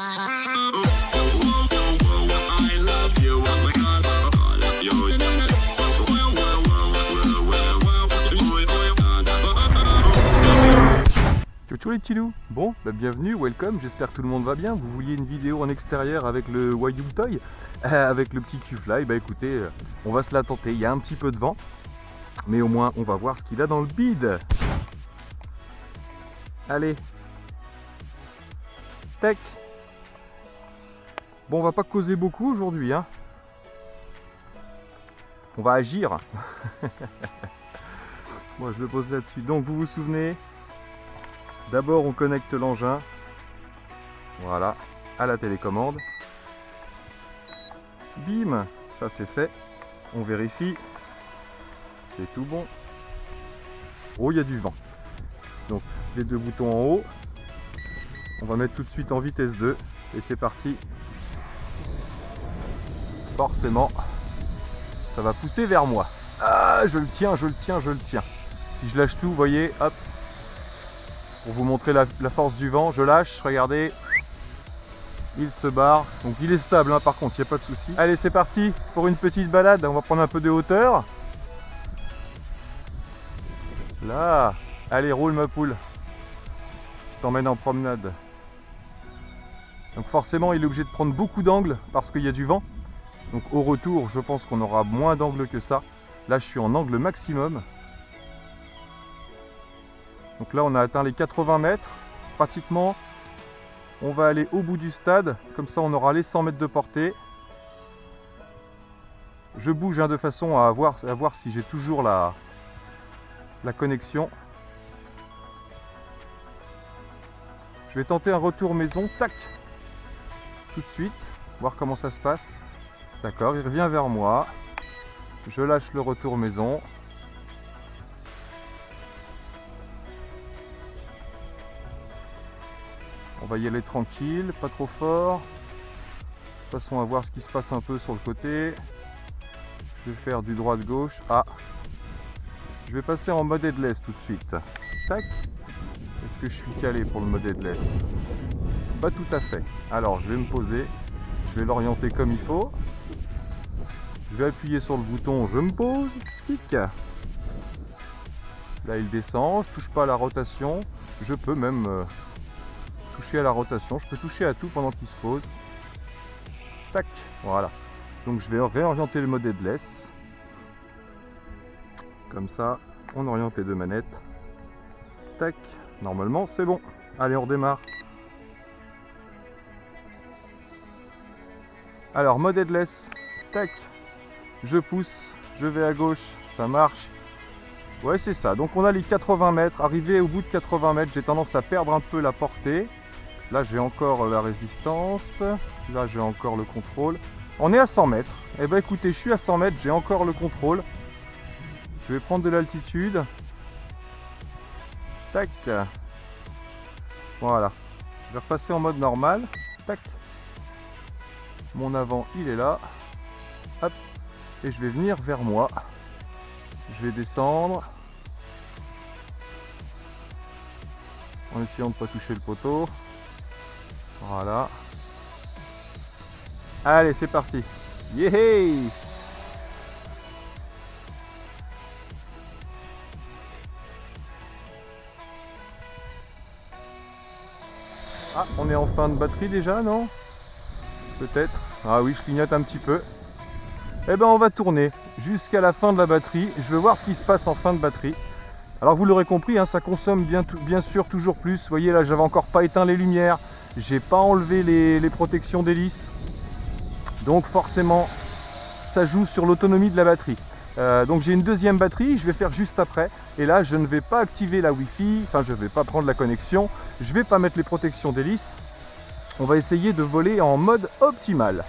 Ciao les petits loups. Bon, bienvenue, welcome, j'espère que tout le monde va bien. Vous vouliez une vidéo en extérieur avec le Wild Toy, avec le petit Q-Fly, bah écoutez, on va se la tenter. Il y a un petit peu de vent, mais au moins on va voir ce qu'il a dans le bide. Allez. Tac. Bon, on va pas causer beaucoup aujourd'hui, hein. On va agir. Moi je le pose là-dessus. Donc vous vous souvenez, d'abord on connecte l'engin, voilà, à la télécommande. Bim, ça c'est fait. On vérifie, c'est tout bon. Oh, il y a du vent. Donc les deux boutons en haut. On va mettre tout de suite en vitesse 2 et c'est parti. Forcément, ça va pousser vers moi. Ah, je le tiens, je le tiens, je le tiens. Si je lâche tout, vous voyez, hop. Pour vous montrer la force du vent, je lâche, regardez. Il se barre. Donc il est stable, hein, par contre, il n'y a pas de souci. Allez, c'est parti pour une petite balade. On va prendre un peu de hauteur. Là. Allez, roule ma poule. Je t'emmène en promenade. Donc forcément, il est obligé de prendre beaucoup d'angles parce qu'il y a du vent. Donc au retour, je pense qu'on aura moins d'angles que ça. Là, je suis en angle maximum. Donc là, on a atteint les 80 mètres. Pratiquement, on va aller au bout du stade. Comme ça, on aura les 100 mètres de portée. Je bouge, hein, de façon à voir si j'ai toujours la connexion. Je vais tenter un retour maison. Tac! Tout de suite, voir comment ça se passe. D'accord, il revient vers moi. Je lâche le retour maison. On va y aller tranquille, pas trop fort. De toute façon, on va voir ce qui se passe un peu sur le côté. Je vais faire du droite-gauche. Ah! Je vais passer en mode headless tout de suite. Tac! Est-ce que je suis calé pour le mode headless? Pas tout à fait. Alors, je vais me poser. Je vais l'orienter comme il faut. Je vais appuyer sur le bouton, je me pose. Clic. Là, il descend. Je touche pas à la rotation. Je peux même toucher à la rotation. Je peux toucher à tout pendant qu'il se pose. Tac. Voilà. Donc, je vais réorienter le mode headless. Comme ça, on oriente les deux manettes. Tac. Normalement, c'est bon. Allez, on redémarre. Alors, mode headless. Tac. Je pousse. Je vais à gauche. Ça marche. Ouais, c'est ça. Donc, on a les 80 mètres. Arrivé au bout de 80 mètres, j'ai tendance à perdre un peu la portée. Là, j'ai encore la résistance. Là, j'ai encore le contrôle. On est à 100 mètres. Eh bien, écoutez, je suis à 100 mètres. J'ai encore le contrôle. Je vais prendre de l'altitude. Tac. Voilà. Je vais repasser en mode normal. Tac. Mon avant, il est là. Hop. Et je vais venir vers moi. Je vais descendre. En essayant de ne pas toucher le poteau. Voilà. Allez, c'est parti. Yéhey! Ah, on est en fin de batterie déjà, non? Peut-être. Ah oui, je clignote un petit peu. Eh ben, on va tourner jusqu'à la fin de la batterie. Je veux voir ce qui se passe en fin de batterie. Alors, vous l'aurez compris, hein, ça consomme bien sûr toujours plus. Vous voyez, là, j'avais encore pas éteint les lumières. J'ai pas enlevé les protections d'hélice. Donc, forcément, ça joue sur l'autonomie de la batterie. Donc, j'ai une deuxième batterie. Je vais faire juste après. Et là, je ne vais pas activer la Wi-Fi. Enfin, je ne vais pas prendre la connexion. Je ne vais pas mettre les protections d'hélice. On va essayer de voler en mode optimal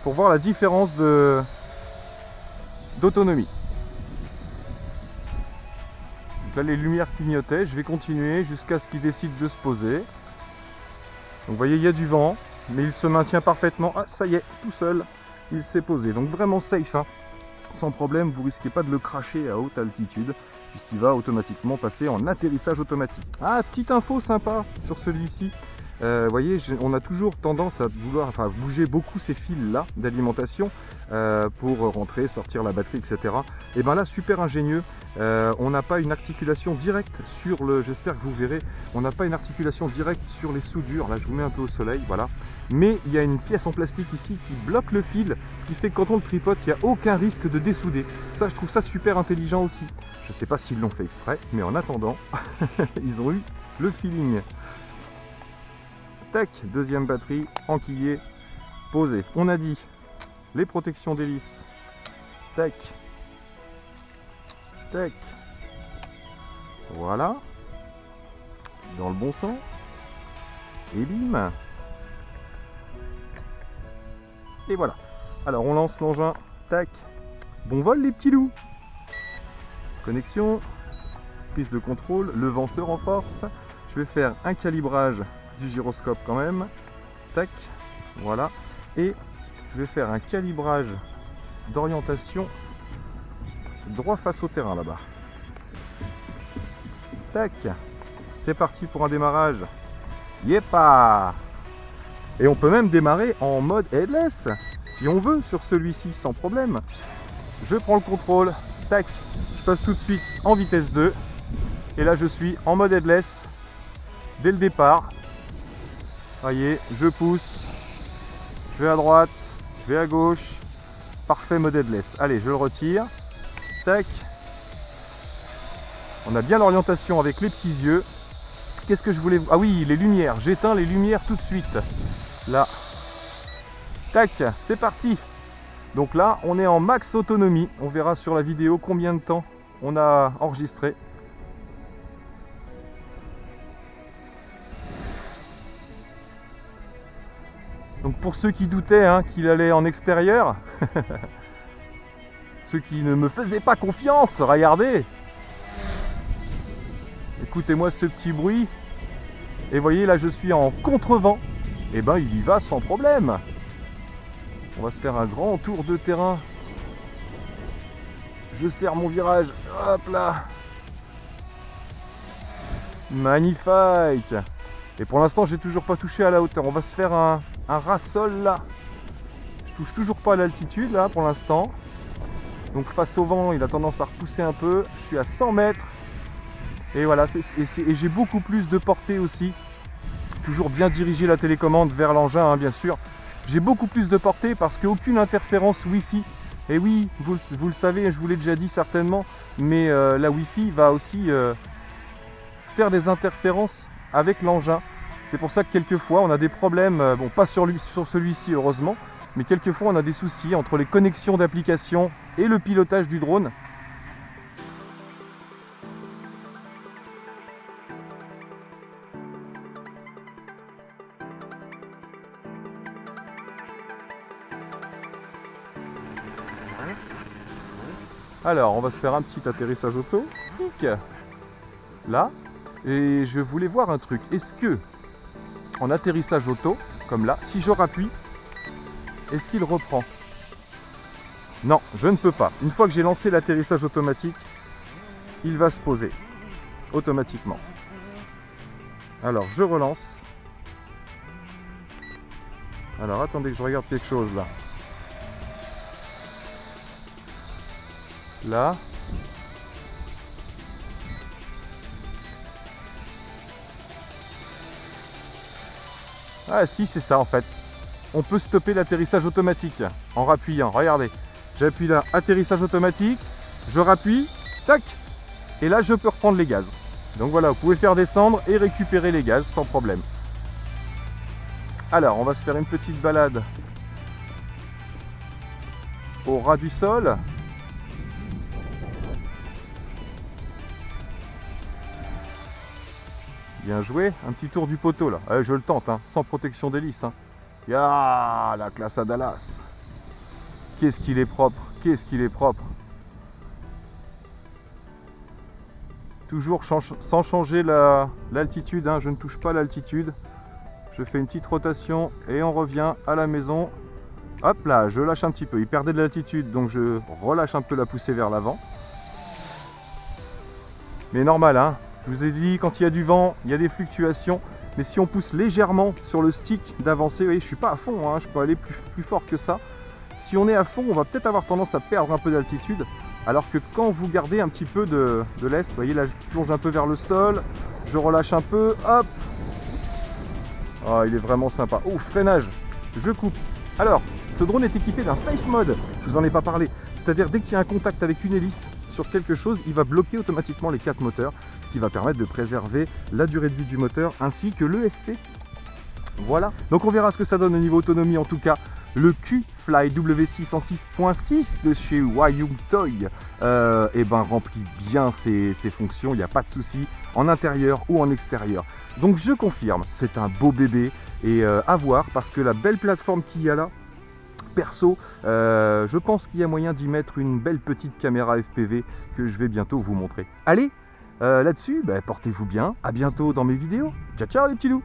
pour voir la différence d'autonomie. Donc là, les lumières clignotaient. Je vais continuer jusqu'à ce qu'il décide de se poser. Donc vous voyez, il y a du vent, mais il se maintient parfaitement. Ah, ça y est, tout seul, il s'est posé. Donc vraiment safe, hein. Sans problème, vous risquez pas de le cracher à haute altitude, puisqu'il va automatiquement passer en atterrissage automatique. Ah, petite info sympa sur celui-ci. Vous voyez, on a toujours tendance à vouloir bouger beaucoup ces fils là d'alimentation pour rentrer, sortir la batterie, etc. Et bien là, super ingénieux, on n'a pas une articulation directe sur le, j'espère que vous verrez, on n'a pas une articulation directe sur les soudures. Là, je vous mets un peu au soleil, voilà. Mais il y a une pièce en plastique ici qui bloque le fil, ce qui fait que quand on le tripote, il n'y a aucun risque de dessouder. Ça, je trouve ça super intelligent aussi. Je ne sais pas s'ils l'ont fait exprès, mais en attendant, ils ont eu le feeling. Tac, deuxième batterie, enquillée, posée. On a dit les protections d'hélice. Tac, tac. Voilà. Dans le bon sens. Et bim. Et voilà. Alors on lance l'engin. Tac. Bon vol les petits loups. Connexion. Prise de contrôle. Le vent se renforce. Je vais faire un calibrage du gyroscope quand même. Tac. Voilà. Et je vais faire un calibrage d'orientation droit face au terrain là-bas. Tac. C'est parti pour un démarrage. Yepa. Et on peut même démarrer en mode headless, si on veut, sur celui-ci, sans problème. Je prends le contrôle, tac, je passe tout de suite en vitesse 2. Et là, je suis en mode headless, dès le départ. Voyez, je pousse, je vais à droite, je vais à gauche. Parfait mode headless. Allez, je le retire, tac. On a bien l'orientation avec les petits yeux. Qu'est-ce que je voulais... Ah oui, les lumières, j'éteins les lumières tout de suite. Là, tac, c'est parti. Donc là, on est en max autonomie. On verra sur la vidéo combien de temps on a enregistré. Donc pour ceux qui doutaient qu'il allait en extérieur, ceux qui ne me faisaient pas confiance, regardez. Écoutez-moi ce petit bruit. Et voyez, là je suis en contre-vent. Et ben il y va sans problème. On va se faire un grand tour de terrain. Je serre mon virage. Hop là. Magnifique. Et pour l'instant j'ai toujours pas touché à la hauteur. On va se faire un ras-sol là. Je touche toujours pas à l'altitude là pour l'instant. Donc face au vent il a tendance à repousser un peu. Je suis à 100 mètres. Et voilà, et j'ai beaucoup plus de portée aussi. Toujours bien diriger la télécommande vers l'engin, bien sûr. J'ai beaucoup plus de portée parce qu'aucune interférence Wi-Fi. Et oui, vous le savez, je vous l'ai déjà dit certainement, mais la Wi-Fi va aussi faire des interférences avec l'engin. C'est pour ça que quelquefois on a des problèmes, bon pas sur celui-ci heureusement, mais quelquefois on a des soucis entre les connexions d'applications et le pilotage du drone. Alors, on va se faire un petit atterrissage auto. Là. Et je voulais voir un truc. Est-ce que, en atterrissage auto, comme là, si je rappuie, est-ce qu'il reprend? Non, je ne peux pas. Une fois que j'ai lancé l'atterrissage automatique, il va se poser automatiquement. Alors, je relance. Alors, attendez que je regarde quelque chose là. Là. Ah si, c'est ça en fait. On peut stopper l'atterrissage automatique en rappuyant. Regardez, j'appuie là, atterrissage automatique, je rappuie, tac. Et là, je peux reprendre les gaz. Donc voilà, vous pouvez faire descendre et récupérer les gaz sans problème. Alors, on va se faire une petite balade au ras du sol. Bien joué, un petit tour du poteau là. Allez, je le tente, sans protection d'hélice. Ya, la classe à Dallas. Qu'est-ce qu'il est propre, qu'est-ce qu'il est propre. Toujours sans changer l'altitude, je ne touche pas l'altitude. Je fais une petite rotation et on revient à la maison. Hop là, je lâche un petit peu. Il perdait de l'altitude, donc je relâche un peu la poussée vers l'avant. Mais normal, je vous ai dit, quand il y a du vent, il y a des fluctuations. mais si on pousse légèrement sur le stick d'avancer, vous voyez, je suis pas à fond, hein, je peux aller plus fort que ça. Si on est à fond, on va peut-être avoir tendance à perdre un peu d'altitude, alors que quand vous gardez un petit peu de lest, vous voyez là je plonge un peu vers le sol, je relâche un peu, hop. Oh, il est vraiment sympa. Oh, freinage, je coupe. Alors, ce drone est équipé d'un safe mode, je vous en ai pas parlé, c'est-à-dire dès qu'il y a un contact avec une hélice sur quelque chose, il va bloquer automatiquement les 4 moteurs, ce qui va permettre de préserver la durée de vie du moteur ainsi que l'ESC. Voilà, donc on verra ce que ça donne au niveau autonomie. En tout cas, le Q-Fly W606.6 de chez Huayong Toy remplit bien ses fonctions, il n'y a pas de souci en intérieur ou en extérieur. Donc je confirme, c'est un beau bébé et à voir, parce que la belle plateforme qu'il y a là, perso, je pense qu'il y a moyen d'y mettre une belle petite caméra FPV que je vais bientôt vous montrer. Allez, là-dessus, portez-vous bien, à bientôt dans mes vidéos. Ciao ciao les petits loups.